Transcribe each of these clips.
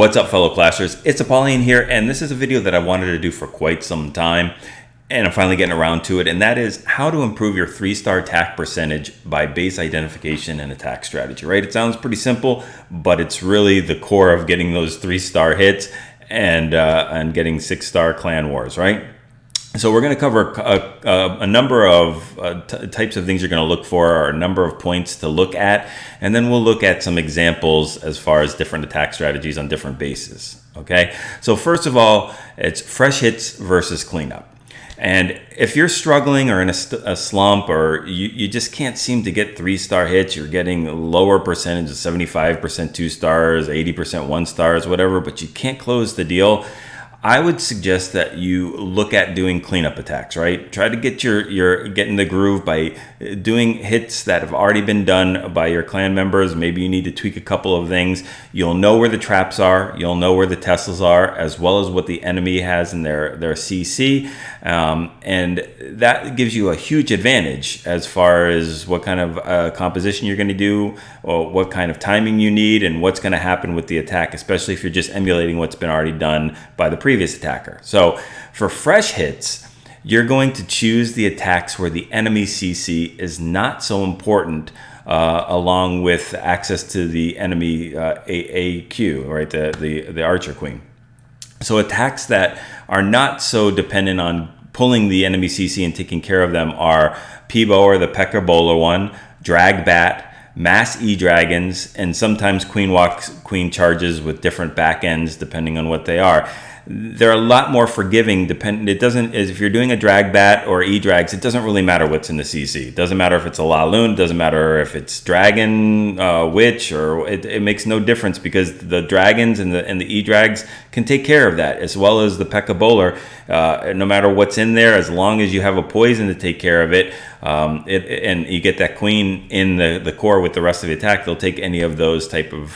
What's up, fellow clashers? It's Apollyon here, and this is a video that I wanted to do for quite some time, and I'm finally getting around to it, and that is how to improve your 3-star attack percentage by base identification and attack strategy, right? It sounds pretty simple, but it's really the core of getting those 3-star hits and getting 6-star clan wars, right? So we're going to cover a number of types of things you're going to look for, or a number of points to look at, and then we'll look at some examples as far as different attack strategies on different bases. Okay, so first of all, it's fresh hits versus cleanup. And if you're struggling or in a slump, or you just can't seem to get 3-star hits, you're getting a lower percentage of 75% 2 stars, 80% 1 stars, whatever, but you can't close the deal, I would suggest that you look at doing cleanup attacks, right? Try to get get in the groove by doing hits that have already been done by your clan members. Maybe you need to tweak a couple of things. You'll know where the traps are. You'll know where the Teslas are, as well as what the enemy has in their CC. And that gives you a huge advantage as far as what kind of composition you're going to do, or what kind of timing you need, and what's going to happen with the attack, especially if you're just emulating what's been already done by the previous attacker. So for fresh hits, you're going to choose the attacks where the enemy CC is not so important, along with access to the enemy AQ, right? The Archer Queen. So attacks that are not so dependent on pulling the enemy CC and taking care of them are Peebo, or the Pecker Bowler one, Drag Bat, Mass E-Dragons, and sometimes Queen Walks, Queen Charges with different back ends depending on what they are. They're a lot more forgiving. It doesn't, if you're doing a drag bat or E-Drags, it doesn't really matter what's in the CC. It doesn't matter if it's a Laloon, it doesn't matter if it's Dragon, Witch, or it makes no difference, because the Dragons and the E-Drags can take care of that, as well as the Pekka Bowler. No matter what's in there, as long as you have a poison to take care of it, and you get that queen in the core with the rest of the attack, they'll take any of those type of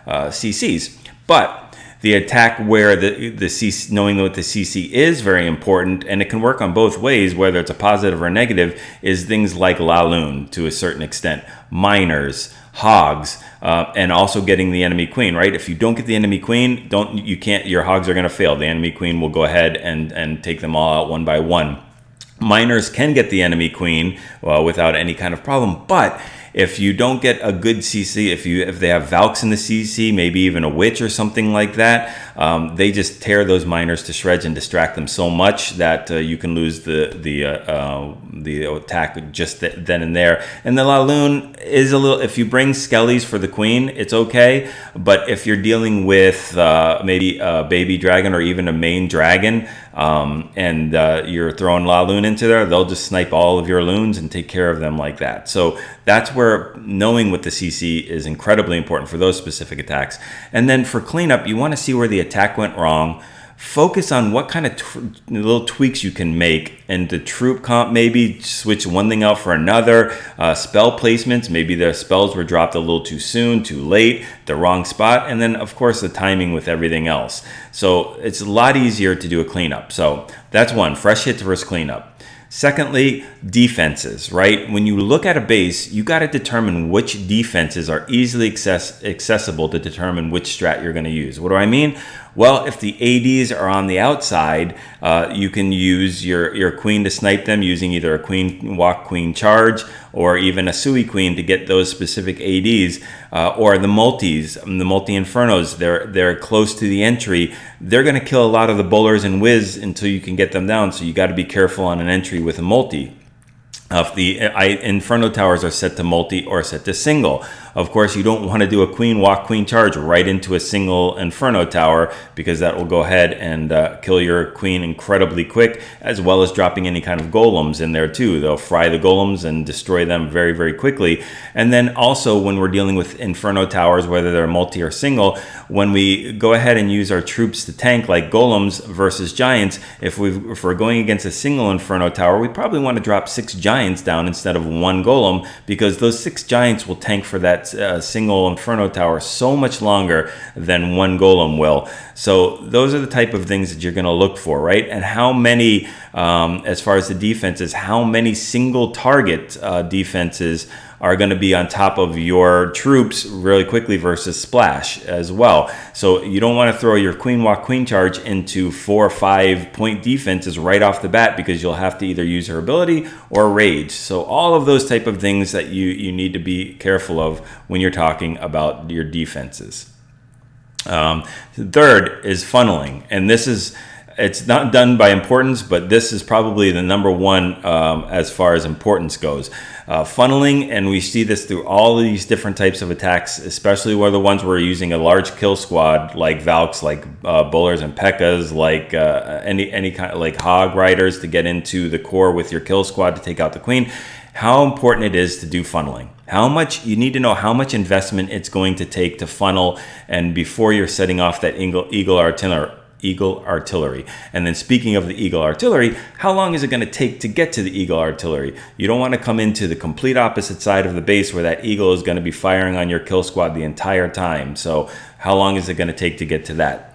CCs. But the attack where the CC, knowing what the CC is very important, and it can work on both ways, whether it's a positive or a negative, is things like Laloon to a certain extent, Miners, Hogs, and also getting the enemy queen, right? If you don't get the enemy queen, your Hogs are going to fail. The enemy queen will go ahead and take them all out one by one. Miners can get the enemy queen without any kind of problem, but if you don't get a good CC, if they have Valks in the CC, maybe even a Witch or something like that, they just tear those Miners to shreds and distract them so much that you can lose the attack just then and there. And the Laloon is a little, if you bring Skellies for the queen, it's okay. But if you're dealing with maybe a baby dragon or even a main dragon, and you're throwing Laloon into there, they'll just snipe all of your loons and take care of them like that. So that's where knowing what the CC is incredibly important for those specific attacks. And then for cleanup, you want to see where the attack went wrong. Focus on what kind of little tweaks you can make, and the troop comp, maybe switch one thing out for another. Spell placements, maybe the spells were dropped a little too soon, too late, the wrong spot, and then of course the timing with everything else. So it's a lot easier to do a cleanup. So that's one, fresh hits versus cleanup. Secondly, defenses, right? When you look at a base, you got to determine which defenses are easily accessible to determine which strat you're going to use. What do I mean? Well, if the ADs are on the outside, you can use your queen to snipe them using either a queen walk, queen charge, or even a Sui queen to get those specific ADs, or the multis, the multi-infernos. They're close to the entry. They're going to kill a lot of the bowlers and whiz until you can get them down. So you got to be careful on an entry with a multi. If the Inferno towers are set to multi or set to single, of course you don't want to do a queen walk, queen charge right into a single Inferno tower, because that will go ahead and kill your queen incredibly quick, as well as dropping any kind of golems in there too. They'll fry the golems and destroy them very, very quickly. And then also when we're dealing with Inferno towers, whether they're multi or single, when we go ahead and use our troops to tank like golems versus giants, if we're going against a single Inferno tower, we probably want to drop 6 giants down instead of 1 golem, because those 6 giants will tank for that single Inferno tower so much longer than 1 golem will. So those are the type of things that you're going to look for, right? And how many, as far as the defenses, how many single target defenses are going to be on top of your troops really quickly versus splash as well. So you don't want to throw your queen walk queen charge into 4 or 5 point defenses right off the bat, because you'll have to either use her ability or rage. So all of those type of things that you need to be careful of when you're talking about your defenses. Third is funneling, and it's not done by importance, but this is probably the number one as far as importance goes. Funneling, and we see this through all of these different types of attacks, especially where the ones where we're using a large kill squad, like Valks, like Bowlers and P.E.K.K.A.s, like any kind of like Hog Riders, to get into the core with your kill squad to take out the queen. How important it is to do funneling. You need to know how much investment it's going to take to funnel, and before you're setting off that Eagle Artillery. And then speaking of the Eagle Artillery, how long is it going to take to get to the Eagle Artillery? You don't want to come into the complete opposite side of the base where that Eagle is going to be firing on your kill squad the entire time. So how long is it going to take to get to that?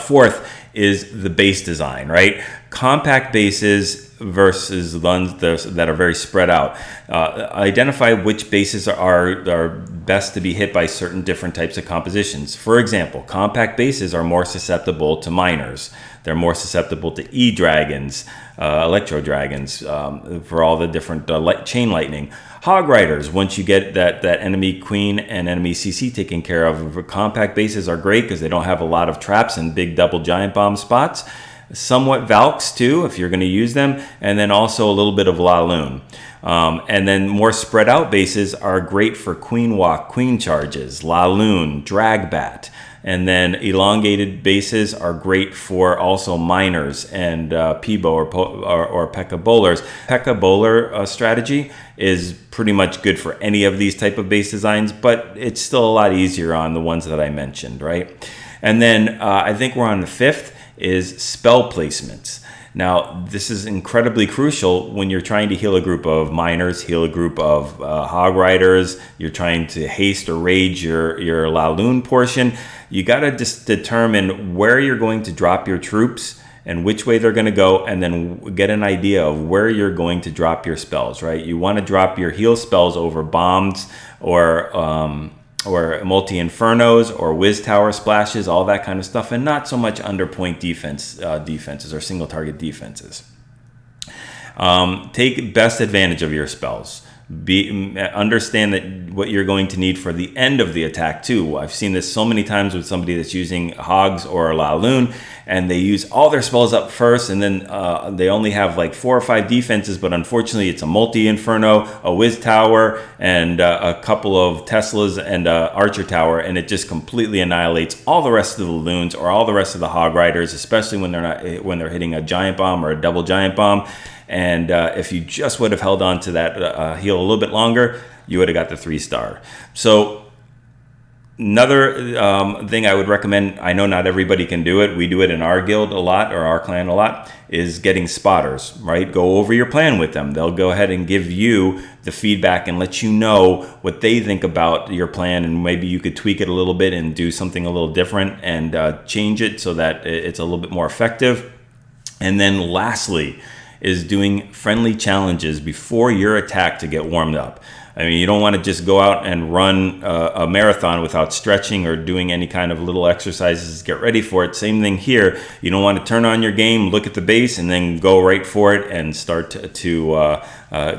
Fourth is the base design, right? Compact bases versus ones that are very spread out. Identify which bases are best to be hit by certain different types of compositions. For example, compact bases are more susceptible to miners. They're more susceptible to E-Dragons, Electro Dragons, for all the different chain lightning. Hog Riders, once you get that enemy queen and enemy CC taken care of, compact bases are great because they don't have a lot of traps and big double giant bomb spots. Somewhat Valks too, if you're going to use them, and then also a little bit of Laloon. And then more spread out bases are great for queen walk, queen charges, Laloon, Dragbat. And then elongated bases are great for also miners and P-Bow or P.E.K.K.A. bowlers. P.E.K.K.A. bowler strategy is pretty much good for any of these type of base designs, but it's still a lot easier on the ones that I mentioned, right? And then I think we're on the fifth is spell placements. Now, this is incredibly crucial when you're trying to heal a group of miners, heal a group of Hog Riders, you're trying to haste or rage your Laloon portion. You got to just determine where you're going to drop your troops and which way they're going to go, and then get an idea of where you're going to drop your spells, right? You want to drop your heal spells over bombs or multi-infernos or whiz tower splashes, all that kind of stuff, and not so much under point defenses or single target defenses. Take best advantage of your spells. Understand that what you're going to need for the end of the attack too. I've seen this so many times with somebody that's using Hogs or Laloon, and they use all their spells up first, and then they only have like 4 or 5 defenses, but unfortunately it's a multi-inferno, a whiz tower, and a couple of Teslas and Archer tower, and it just completely annihilates all the rest of the Laloons or all the rest of the Hog Riders, especially when they're hitting a giant bomb or a double giant bomb. And if you just would have held on to that heal a little bit longer, you would have got the 3-star. So another thing I would recommend, I know not everybody can do it, we do it in our guild a lot, or our clan a lot, is getting spotters, right? Go over your plan with them. They'll go ahead and give you the feedback and let you know what they think about your plan, and maybe you could tweak it a little bit and do something a little different and change it so that it's a little bit more effective. And then lastly, is doing friendly challenges before your attack to get warmed up. I mean, you don't want to just go out and run a marathon without stretching or doing any kind of little exercises to get ready for it. Same thing here. You don't want to turn on your game, look at the base, and then go right for it and start to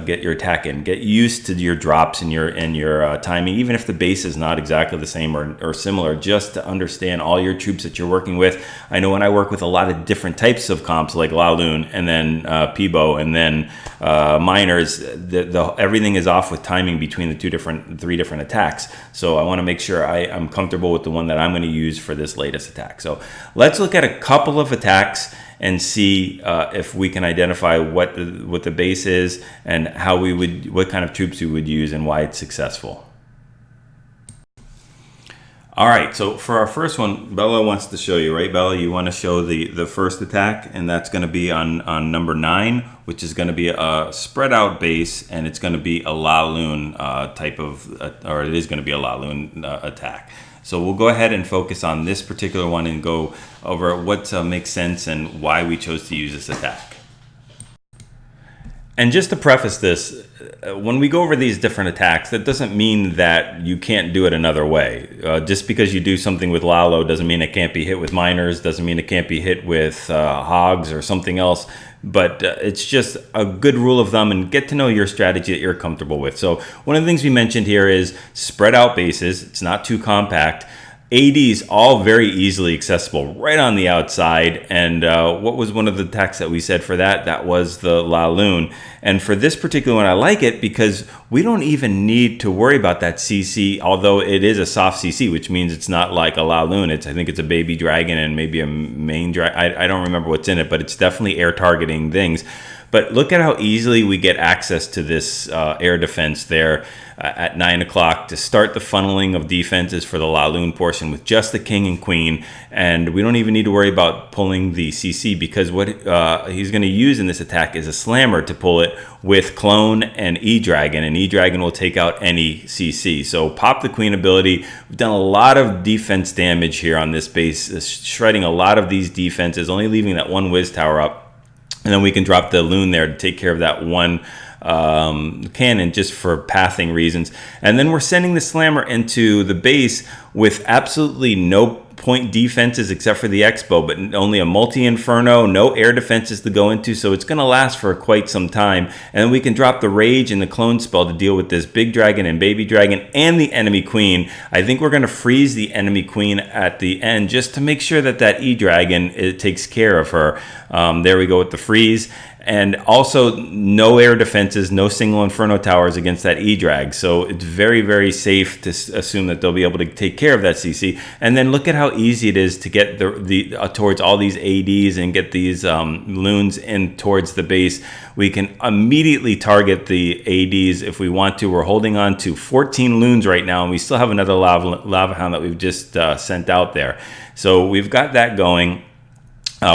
get your attack in. Get used to your drops and your timing, even if the base is not exactly the same or similar, just to understand all your troops that you're working with. I know when I work with a lot of different types of comps like Laloon and then P-Bow and then miners, everything is off with timing between the 3 different attacks. So I want to make sure I'm comfortable with the one that I'm going to use for this latest attack. So let's look at a couple of attacks and see if we can identify what the base is and what kind of troops we would use and why it's successful. All right, so for our first one, Bella wants to show you, right? Bella, you want to show the first attack, and that's going to be on number 9, which is going to be a spread out base, and it's going to be a Laloon or it is going to be a Laloon attack. So we'll go ahead and focus on this particular one and go over what makes sense and why we chose to use this attack. And just to preface this, when we go over these different attacks, that doesn't mean that you can't do it another way. Just because you do something with Lalo doesn't mean it can't be hit with miners, doesn't mean it can't be hit with hogs or something else. But it's just a good rule of thumb, and get to know your strategy that you're comfortable with. So one of the things we mentioned here is spread out bases. It's not too compact. ADs all very easily accessible right on the outside. And what was one of the attacks that we said for that? That was the La Lune. And for this particular one, I like it because we don't even need to worry about that CC, although it is a soft CC, which means it's not like a La Lune. I think it's a baby dragon and maybe a main dragon. I don't remember what's in it, but it's definitely air targeting things. But look at how easily we get access to this air defense there at 9 o'clock to start the funneling of defenses for the La Lune portion with just the king and queen. And we don't even need to worry about pulling the CC, because what he's going to use in this attack is a slammer to pull it with clone and E-Dragon. And E-Dragon will take out any CC. So pop the queen ability. We've done a lot of defense damage here on this base, shredding a lot of these defenses, only leaving that one whiz tower up. And then we can drop the Loon there to take care of that one cannon just for pathing reasons. And then we're sending the Slammer into the base with absolutely no point defenses except for the Expo, but only a multi-inferno, no air defenses to go into, so it's going to last for quite some time. And then we can drop the Rage and the Clone spell to deal with this big dragon and baby dragon and the enemy queen. I think we're going to freeze the enemy queen at the end just to make sure that that E-Dragon, it takes care of her. There we go with the freeze. And also no air defenses, no single Inferno towers against that E-Drag. So it's very, very safe to assume that they'll be able to take care of that CC. And then look at how easy it is to get towards all these ADs and get these loons in towards the base. We can immediately target the ADs if we want to. We're holding on to 14 loons right now, and we still have another lava hound that we've just sent out there. So we've got that going.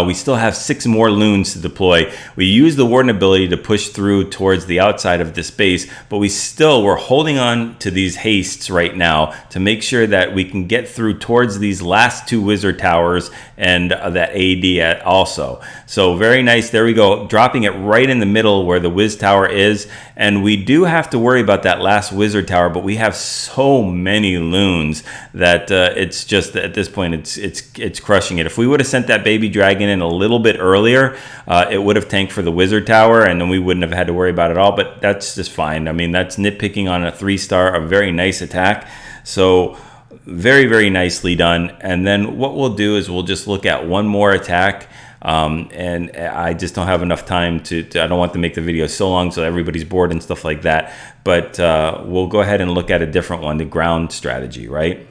We still have 6 more loons to deploy. We use the Warden ability to push through towards the outside of this base, but we're holding on to these hastes right now to make sure that we can get through towards these last 2 wizard towers and that AD also. So very nice. There we go. Dropping it right in the middle where the Wiz Tower is. And we do have to worry about that last wizard tower, but we have so many loons that it's just, at this point, it's crushing it. If we would have sent that baby dragon in a little bit earlier, it would have tanked for the wizard tower, and then we wouldn't have had to worry about it all. But that's just fine. I mean, that's nitpicking on a 3-star, a very nice attack. So very, very nicely done. And then what we'll do is we'll just look at one more attack. And I just don't have enough time I don't want to make the video so long so everybody's bored and stuff like that. But we'll go ahead and look at a different one, the ground strategy, right?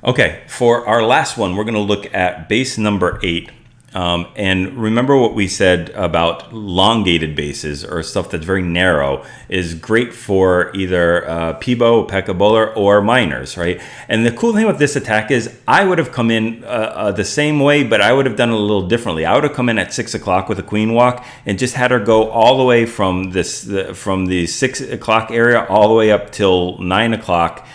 Okay, for our last one, we're going to look at base number 8. And remember what we said about elongated bases, or stuff that's very narrow, is great for either Peebo, P.E.K.K.A. Bowler, or miners, right? And the cool thing with this attack is I would have come in the same way, but I would have done it a little differently. I would have come in at 6 o'clock with a queen walk and just had her go all the way from the 6 o'clock area all the way up till 9 o'clock.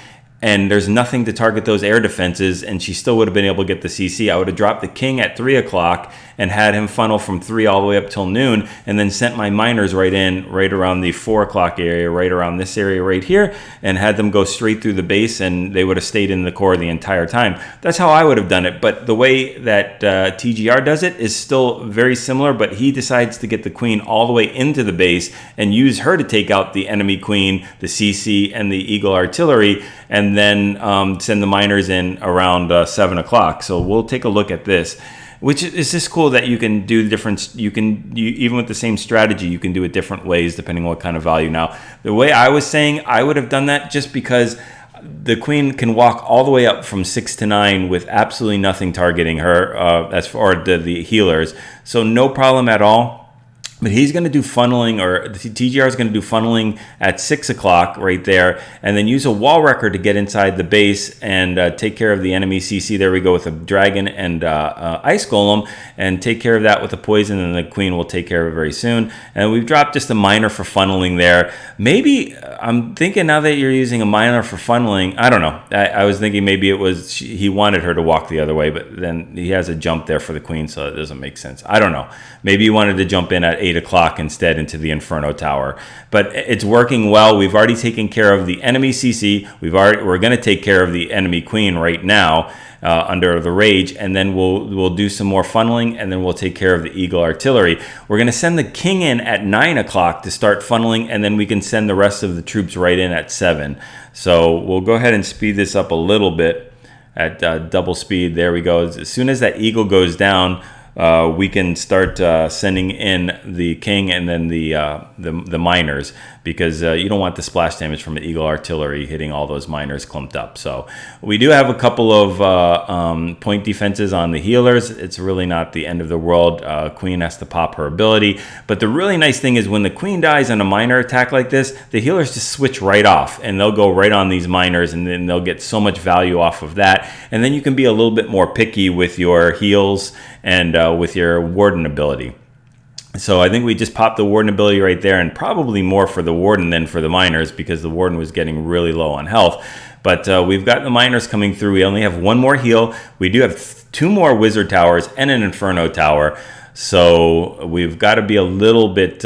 And there's nothing to target those air defenses, and she still would have been able to get the CC. I would have dropped the king at 3 o'clock and had him funnel from 3 all the way up till noon, and then sent my miners right around the 4 o'clock area, right around this area right here, and had them go straight through the base, and they would have stayed in the core the entire time. That's how I would have done it, but the way that TGR does it is still very similar, but he decides to get the queen all the way into the base and use her to take out the enemy queen, the CC, and the Eagle artillery, and then send the miners in around 7 o'clock. So we'll take a look at this, which is just cool that you can do different. Even with the same strategy, you can do it different ways depending on what kind of value. Now, the way I was saying, I would have done that just because the queen can walk all the way up from 6 to 9 with absolutely nothing targeting her as far as the healers. So no problem at all. But he's going to do funneling, or the TGR is going to do funneling at 6 o'clock right there, and then use a wall wrecker to get inside the base and take care of the enemy CC. There we go with a dragon and ice golem, and take care of that with a poison, and the queen will take care of it very soon. And we've dropped just a miner for funneling there. Maybe, I'm thinking now that you're using a miner for funneling, I don't know. I was thinking maybe it was he wanted her to walk the other way, but then he has a jump there for the queen, so it doesn't make sense. I don't know. Maybe he wanted to jump in at 8 8 o'clock instead into the Inferno Tower. But it's working well. We've already taken care of the enemy CC. We're going to take care of the enemy Queen right now under the Rage, and then we'll do some more funneling, and then we'll take care of the Eagle Artillery. We're going to send the King in at 9 o'clock to start funneling, and then we can send the rest of the troops right in at 7. So we'll go ahead and speed this up a little bit at double speed. There we go. As soon as that Eagle goes down, we can start sending in the King and then the miners, because you don't want the splash damage from the Eagle Artillery hitting all those miners clumped up. So we do have a couple of point defenses on the healers. It's really not the end of the world. Queen has to pop her ability. But the really nice thing is when the Queen dies on a miner attack like this, the healers just switch right off, and they'll go right on these miners, and then they'll get so much value off of that. And then you can be a little bit more picky with your heals and with your Warden ability. So I think we just popped the Warden ability right there, and probably more for the Warden than for the miners, because the Warden was getting really low on health. But we've got the miners coming through. We only have one more heal. We do have 2 more Wizard Towers and an Inferno Tower. So we've got to be a little bit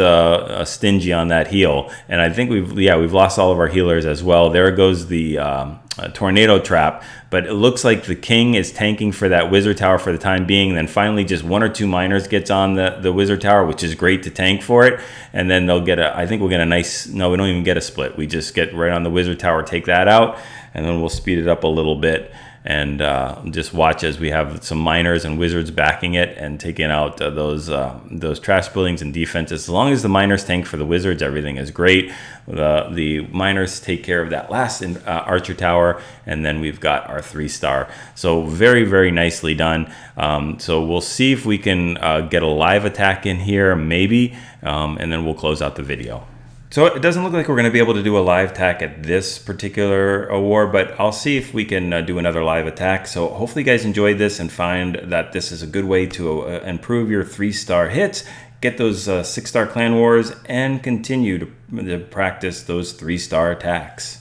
stingy on that heal. And I think we've lost all of our healers as well. There goes the Tornado Trap. But it looks like the King is tanking for that Wizard Tower for the time being. And then finally just 1 or 2 miners gets on the Wizard Tower, which is great to tank for it. And then they'll get I think we'll get a nice, no, we don't even get a split. We just get right on the Wizard Tower, take that out, and then we'll speed it up a little bit. And just watch as we have some miners and wizards backing it and taking out those trash buildings and defenses. As long as the miners tank for the wizards, everything is great. The miners take care of that last archer tower, and then we've got our 3-star. So very, very nicely done. So we'll see if we can get a live attack in here, maybe, and then we'll close out the video. So it doesn't look like we're going to be able to do a live attack at this particular war, but I'll see if we can do another live attack. So hopefully you guys enjoyed this and find that this is a good way to improve your 3-star hits, get those 6-star clan wars, and continue to practice those 3-star attacks.